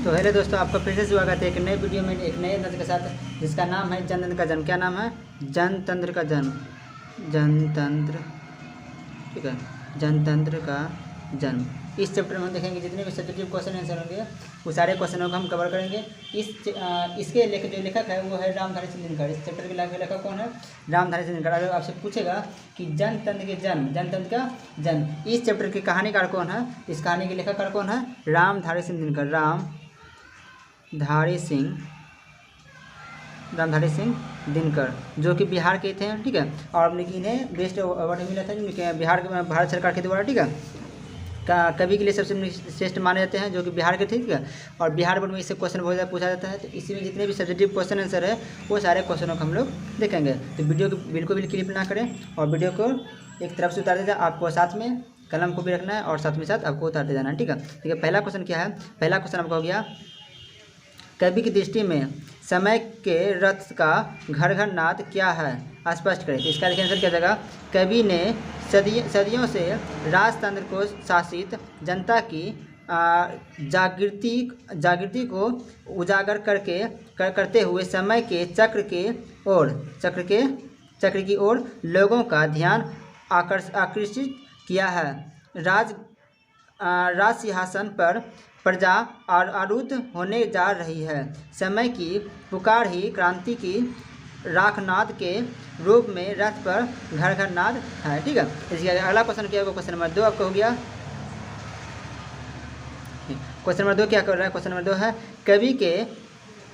तो हेलो दोस्तों, आपका फिर से स्वागत है एक नए वीडियो में एक नए नज़र के साथ, जिसका नाम है जनतंत्र का जन्म। क्या नाम है? जनतंत्र का जन्म। जनतंत्र, ठीक है, जनतंत्र का जन्म। इस चैप्टर में हम देखेंगे जितने भी सब्जेक्टिव क्वेश्चन आंसर होंगे वो सारे क्वेश्चनों को हम कवर करेंगे। इसके जो लेखक है वो है रामधारी सिंह दिनकर। इस चैप्टर के लेखक कौन है? रामधारी सिंह दिनकर। अगर आपसे पूछेगा कि जनतंत्र के जन्म, जनतंत्र का जन्म, इस चैप्टर के कहानीकार कौन है? इस कहानी के लेखककार कौन है? रामधारी सिंह दिनकर। रामधारी सिंह दिनकर, जो कि बिहार के थे, ठीक है। और इन्हें बेस्ट अवार्ड मिला था बिहार भारत सरकार के द्वारा, ठीक है। कवि के लिए सबसे श्रेष्ठ माने जाते हैं, जो कि बिहार के थे, ठीक है। और बिहार बोर्ड में इससे क्वेश्चन बहुत ज़्यादा पूछा जाता है। तो इसी में जितने भी सब्जेक्टिव क्वेश्चन आंसर है वो सारे क्वेश्चनों को हम लोग देखेंगे। तो वीडियो को बिल्कुल भी क्लिप ना करें और वीडियो को एक तरफ से उतार दीजिए। आपको साथ में कलम को भी रखना है और साथ में साथ आपको उतारते जाना है, ठीक है। ठीक है, पहला क्वेश्चन क्या है? पहला क्वेश्चन आपका हो गया, कवि की दृष्टि में समय के रथ का घर घर नाद क्या है? स्पष्ट करें। तो इसका देखिए आंसर क्या जाएगा? कवि ने सदियों से राजतंत्र को शासित जनता की जागृति को उजागर करते हुए समय के चक्र की ओर लोगों का ध्यान आकर्षित किया है। राज सिंहासन पर प्रजा आरूढ़ होने जा रही है। समय की पुकार ही क्रांति की राखनाद के रूप में रथ पर घर घर नाद है, ठीक है। इसके अगला क्वेश्चन क्या होगा? क्वेश्चन नंबर 2 आपका हो गया। क्वेश्चन नंबर 2 क्या कर रहा है? क्वेश्चन नंबर 2 है, कवि के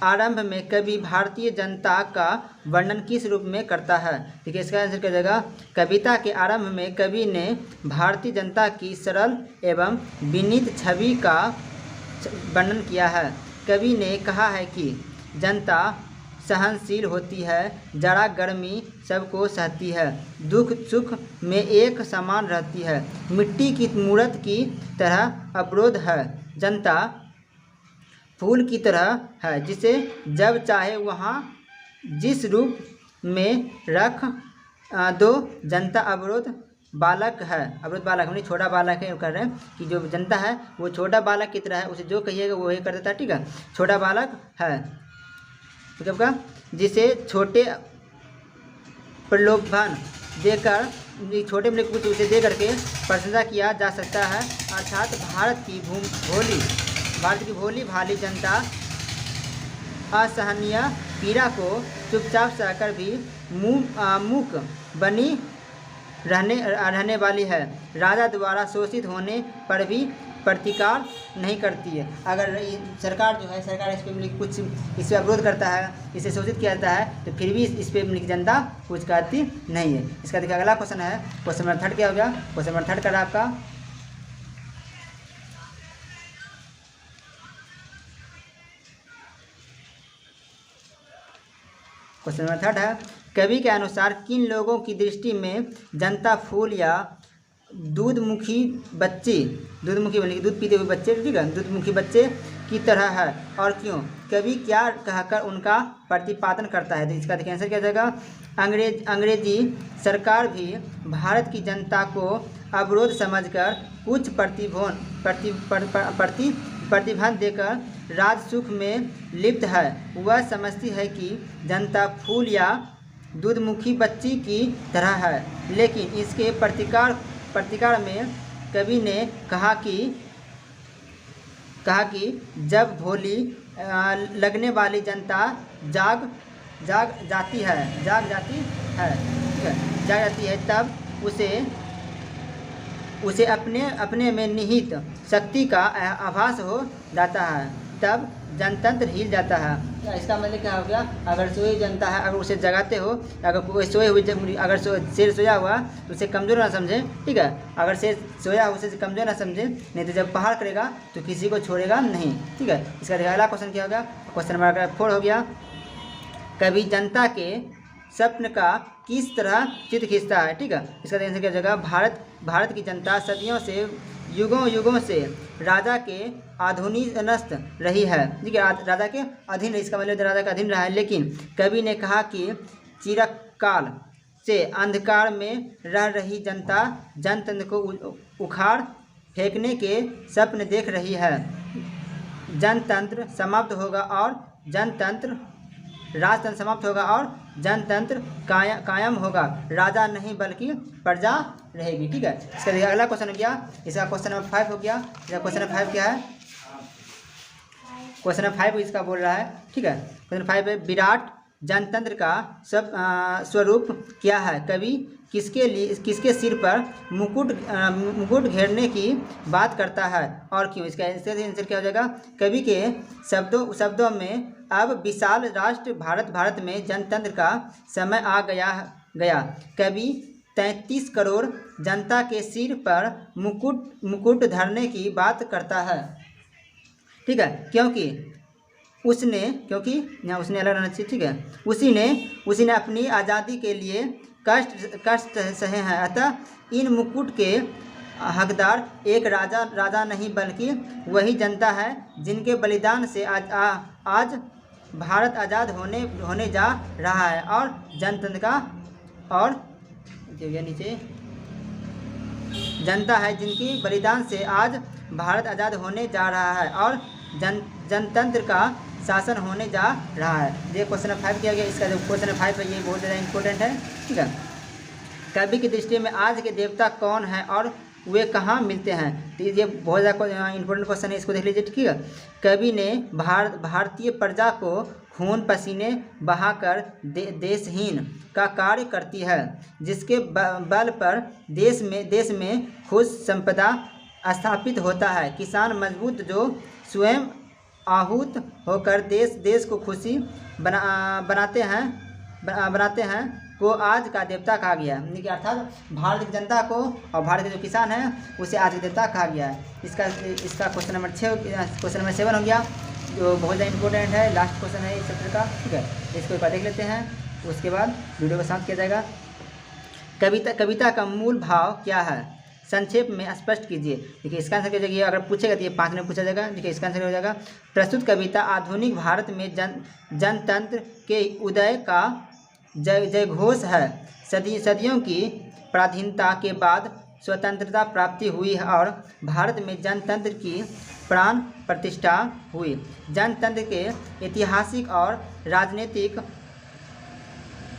आरंभ में कवि भारतीय जनता का वर्णन किस रूप में करता है? ठीक है, इसका आंसर क्या जाएगा? कविता के आरंभ में कवि ने भारतीय जनता की सरल एवं विनीत छवि का वर्णन किया है। कवि ने कहा है कि जनता सहनशील होती है, जरा गर्मी सबको सहती है, दुख सुख में एक समान रहती है, मिट्टी की मूर्त की तरह अवरोध है, जनता फूल की तरह है, जिसे जब चाहे वहाँ जिस रूप में रख दो, जनता अवरोध बालक है। अवरोध बालक हमने छोटा बालक है कर रहे हैं कि जो जनता है वो छोटा बालक की तरह है, उसे जो कहिएगा वो ही कर देता है, ठीक है। छोटा बालक है, ठीक है आपका, जिसे छोटे प्रलोभन देकर, छोटे में कुछ उसे दे करके प्रशंसा किया जा सकता है। अर्थात भारत की भोली भाली जनता असहनीय पीड़ा को चुपचाप सहकर भी मूक बनी रहने वाली है। राजा द्वारा शोषित होने पर भी प्रतिकार नहीं करती है। अगर सरकार जो है, सरकार इस पर कुछ इस पर अवरोध करता है, इसे शोषित किया जाता है, तो फिर भी इस पर जनता कुछ करती नहीं है। इसका देखिए अगला क्वेश्चन है, क्वेश्चन नंबर 3 क्या हो गया? क्वेश्चन नंबर 3 का आपका क्वेश्चन नंबर 3 है, कवि के अनुसार किन लोगों की दृष्टि में जनता फूल या दूधमुखी बच्चे, दूधमुखी बल्कि दूध पीते हुए बच्चे, ठीक है, दूधमुखी बच्चे की तरह है और क्यों? कवि क्या कहकर उनका प्रतिपादन करता है? तो इसका देखिए आंसर क्या जाएगा? अंग्रेजी सरकार भी भारत की जनता को अवरोध समझकर कुछ प्रतिबंध देकर राजसुख में लिप्त है। वह समझती है कि जनता फूल या दूधमुखी बच्ची की तरह है, लेकिन इसके प्रतिकार में कवि ने कहा कि जब भोली लगने वाली जनता जाग जाती है, तब उसे अपने में निहित शक्ति का आभास हो जाता है, तब जनतंत्र हिल जाता है। इसका मतलब क्या हो गया? अगर सोई जनता है, अगर उसे जगाते हो, अगर कोई सोए हुए, अगर शेर सोया हुआ तो उसे कमज़ोर ना समझे, ठीक है। अगर शेर सोया हुआ उसे कमज़ोर ना समझे, नहीं तो जब पहाड़ करेगा तो किसी को छोड़ेगा नहीं, ठीक है। इसका अगला क्वेश्चन क्या हो गया? क्वेश्चन नंबर 4 हो गया, कवि जनता के स्वप्न का किस तरह चित्र खींचता है? ठीक है, इसका आंसर क्या जगह? भारत की जनता सदियों से, युगों से राजा के अधीनस्थ रही है, ठीक है, राजा के अधीन, इसका मतलब राजा का अधीन रहा है। लेकिन कवि ने कहा कि चिरकाल से अंधकार में रह रही जनता जनतंत्र को उखाड़ फेंकने के स्वप्न देख रही है। जनतंत्र समाप्त होगा और जनतंत्र राजतंत्र समाप्त होगा और जनतंत्र कायम होगा। राजा नहीं बल्कि प्रजा रहेगी। ठीक है, इसका देखिए अगला क्वेश्चन हो गया, इसका क्वेश्चन नंबर 5 हो गया। इसका क्वेश्चन नंबर 5 क्या है? क्वेश्चन नंबर 5 इसका बोल रहा है। ठीक है, क्वेश्चन 5 है विराट जनतंत्र का सब स्वरूप क्या है? कवि किसके सिर पर मुकुट घेरने की बात करता है और क्यों? इसका आंसर क्या हो जाएगा? कवि के शब्दों में अब विशाल राष्ट्र भारत में जनतंत्र का समय आ गया। कवि 33 करोड़ जनता के सिर पर मुकुट धरने की बात करता है। ठीक है, क्योंकि यहाँ उसने अलग रहना चाहिए। ठीक है, उसी ने अपनी आज़ादी के लिए कष्ट सहे हैं। अतः इन मुकुट के हकदार एक राजा नहीं बल्कि वही जनता है जिनके बलिदान से आज भारत आज़ाद होने जा रहा है और जनतंत्र का और नीचे जनता है जिनकी बलिदान से आज भारत आज़ाद होने जा रहा है और जनतंत्र का शासन होने जा रहा है। ये क्वेश्चन नंबर 5 किया गया। इसका जो क्वेश्चन नंबर 5 है ये बहुत ज़्यादा इंपॉर्टेंट है। ठीक है, कवि की दृष्टि में आज के देवता कौन है और वे कहाँ मिलते हैं? तो ये बहुत ज़्यादा इंपॉर्टेंट क्वेश्चन है, इसको देख लीजिए। ठीक है, कवि ने भारतीय प्रजा को खून पसीने बहाकर देशहीन का कार्य करती है, जिसके बल पर देश में खुद संपदा स्थापित होता है। किसान मजबूत जो स्वयं आहूत होकर देश को खुशी बनाते हैं को आज का देवता कहा गया है। अर्थात भारत की जनता को और भारत के जो किसान हैं उसे आज का देवता कहा गया है। इसका क्वेश्चन नंबर 7 हो गया, जो बहुत ज़्यादा इंपॉर्टेंट है, लास्ट क्वेश्चन है इस चैप्टर का। ठीक है, इसको एक बार देख लेते हैं, उसके बाद वीडियो को समाप्त किया जाएगा। कविता का मूल भाव क्या है? संक्षेप में स्पष्ट कीजिए। देखिए इसका आंसर क्या हो जाएगा? अगर पूछेगा तो ये 5 में पूछा जाएगा। देखिए इसका आंसर हो जाएगा प्रस्तुत कविता आधुनिक भारत में जनतंत्र के उदय का जय घोष है। सदियों की पराधीनता के बाद स्वतंत्रता प्राप्ति हुई है और भारत में जनतंत्र की प्राण प्रतिष्ठा हुई। जनतंत्र के ऐतिहासिक और राजनीतिक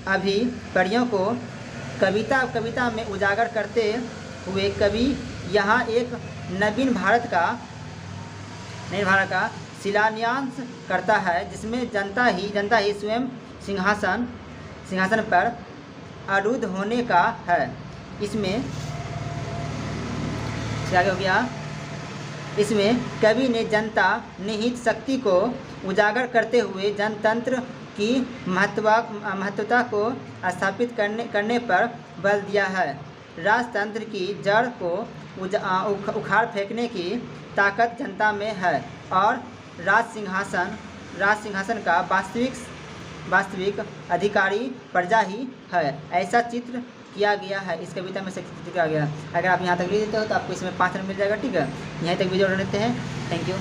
अभिप्रायों को कविता में उजागर करते हुए कवि यहाँ एक नवीन भारत का शिलान्यास करता है, जिसमें जनता ही स्वयं सिंहासन पर आरूढ़ होने का है। इसमें क्या हो गया? इसमें कवि ने जनता निहित शक्ति को उजागर करते हुए जनतंत्र की महत्वता को स्थापित करने पर बल दिया है। राजतंत्र की जड़ को उखाड़ फेंकने की ताकत जनता में है और राज सिंहासन का वास्तविक अधिकारी प्रजा ही है। ऐसा चित्र किया गया है, इस कविता में से चित्र किया गया है। अगर आप यहाँ तक ले लेते हो तो आपको इसमें 5 रन मिल जाएगा। ठीक है, यहीं तक वीडियो लेते हैं। Thank you.